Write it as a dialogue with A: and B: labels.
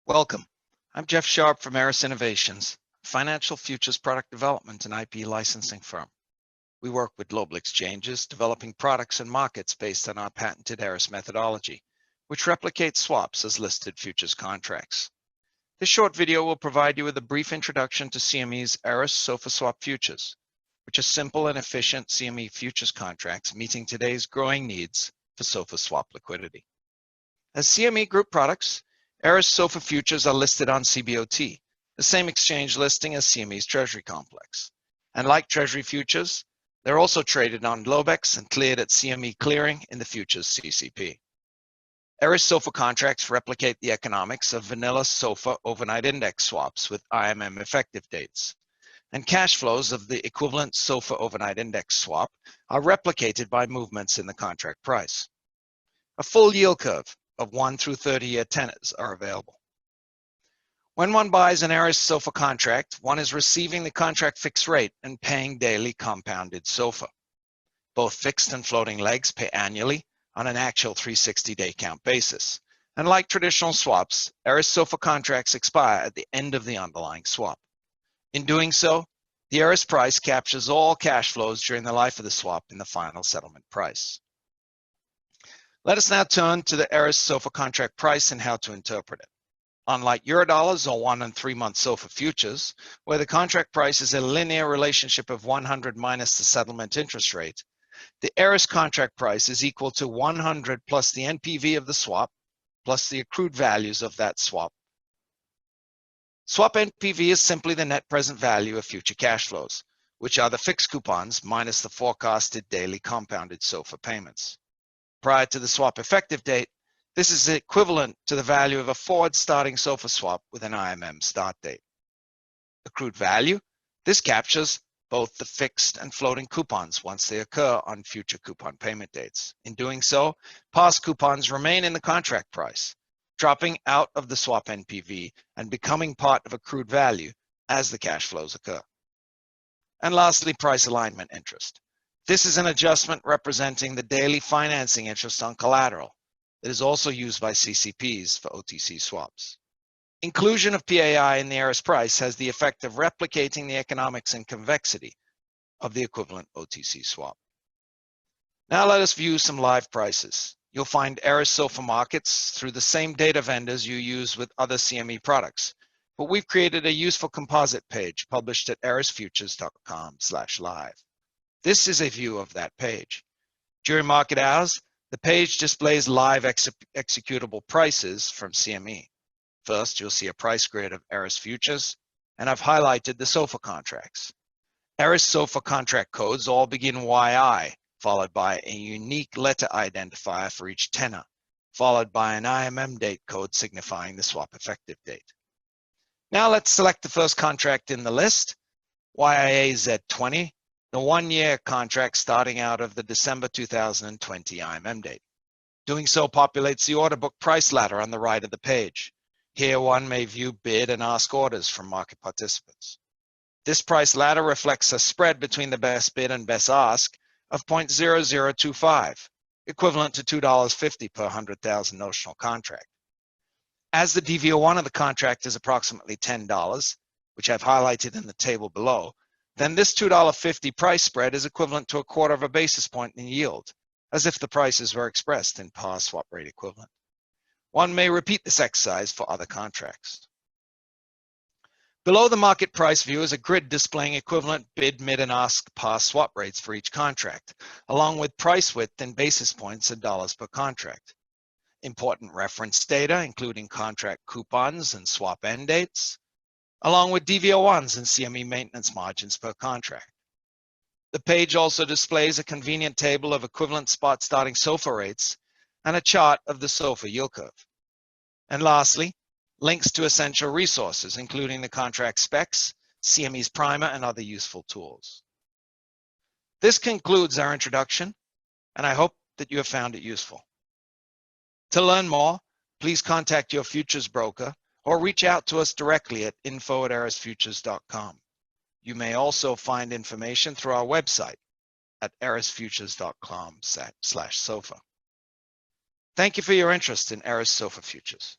A: Welcome. I'm Jeff Sharp from Eris Innovations, a financial futures product development and IP licensing firm. We work with global exchanges, developing products and markets based on our patented Eris methodology, which replicates swaps as listed futures contracts. This short video will provide you with a brief introduction to CME's Eris SOFR swap futures, which are simple and efficient CME futures contracts meeting today's growing needs for SOFR swap liquidity. As CME Group products, Eris SOFR futures are listed on CBOT, the same exchange listing as CME's Treasury complex. And like Treasury futures, they're also traded on Globex and cleared at CME Clearing in the futures CCP. Eris SOFR contracts replicate the economics of vanilla SOFR overnight index swaps with IMM effective dates. And cash flows of the equivalent SOFR overnight index swap are replicated by movements in the contract price. A full yield curve of 1 through 30-year tenors are available. When one buys an Eris SOFR contract, one is receiving the contract fixed rate and paying daily compounded SOFR. Both fixed and floating legs pay annually on an actual 360-day count basis. And like traditional swaps, Eris SOFR contracts expire at the end of the underlying swap. In doing so, the Eris price captures all cash flows during the life of the swap in the final settlement price. Let us now turn to the Eris SOFR contract price and how to interpret it. Unlike Eurodollars or 1 and 3 month SOFR futures, where the contract price is a linear relationship of 100 minus the settlement interest rate, the Eris contract price is equal to 100 plus the NPV of the swap plus the accrued values of that swap. Swap NPV is simply the net present value of future cash flows, which are the fixed coupons minus the forecasted daily compounded SOFR payments. Prior to the swap effective date, this is equivalent to the value of a forward starting SOFR swap with an IMM start date. Accrued value, this captures both the fixed and floating coupons once they occur on future coupon payment dates. In doing so, past coupons remain in the contract price, dropping out of the swap NPV and becoming part of accrued value as the cash flows occur. And lastly, price alignment interest. This is an adjustment representing the daily financing interest on collateral that is also used by CCPs for OTC swaps. Inclusion of PAI in the Eris price has the effect of replicating the economics and convexity of the equivalent OTC swap. Now let us view some live prices. You'll find Eris SOFR markets through the same data vendors you use with other CME products, but we've created a useful composite page published at erisfutures.com/live. This is a view of that page. During market hours, the page displays live executable prices from CME. First, you'll see a price grid of Eris futures, and I've highlighted the SOFR contracts. Eris SOFR contract codes all begin YI, followed by a unique letter identifier for each tenor, followed by an IMM date code signifying the swap effective date. Now let's select the first contract in the list, YIA Z20, the 1-year contract starting out of the December 2020 IMM date. Doing so populates the order book price ladder on the right of the page. Here one may view bid and ask orders from market participants. This price ladder reflects a spread between the best bid and best ask of 0.0025, equivalent to $2.50 per 100,000 notional contract. As the DV01 of the contract is approximately $10, which I've highlighted in the table below, then this $2.50 price spread is equivalent to 1/4 basis point in yield, as if the prices were expressed in par swap rate equivalent. One may repeat this exercise for other contracts. Below the market price view is a grid displaying equivalent bid, mid, and ask par swap rates for each contract, along with price width in basis points and dollars per contract. Important reference data, including contract coupons and swap end dates, along with DV01s and CME maintenance margins per contract. The page also displays a convenient table of equivalent spot starting SOFR rates and a chart of the SOFR yield curve. And lastly, links to essential resources, including the contract specs, CME's primer, and other useful tools. This concludes our introduction, and I hope that you have found it useful. To learn more, please contact your futures broker or reach out to us directly at info@erisfutures.com. You may also find information through our website at erisfutures.com/SOFR. Thank you for your interest in Eris SOFR futures.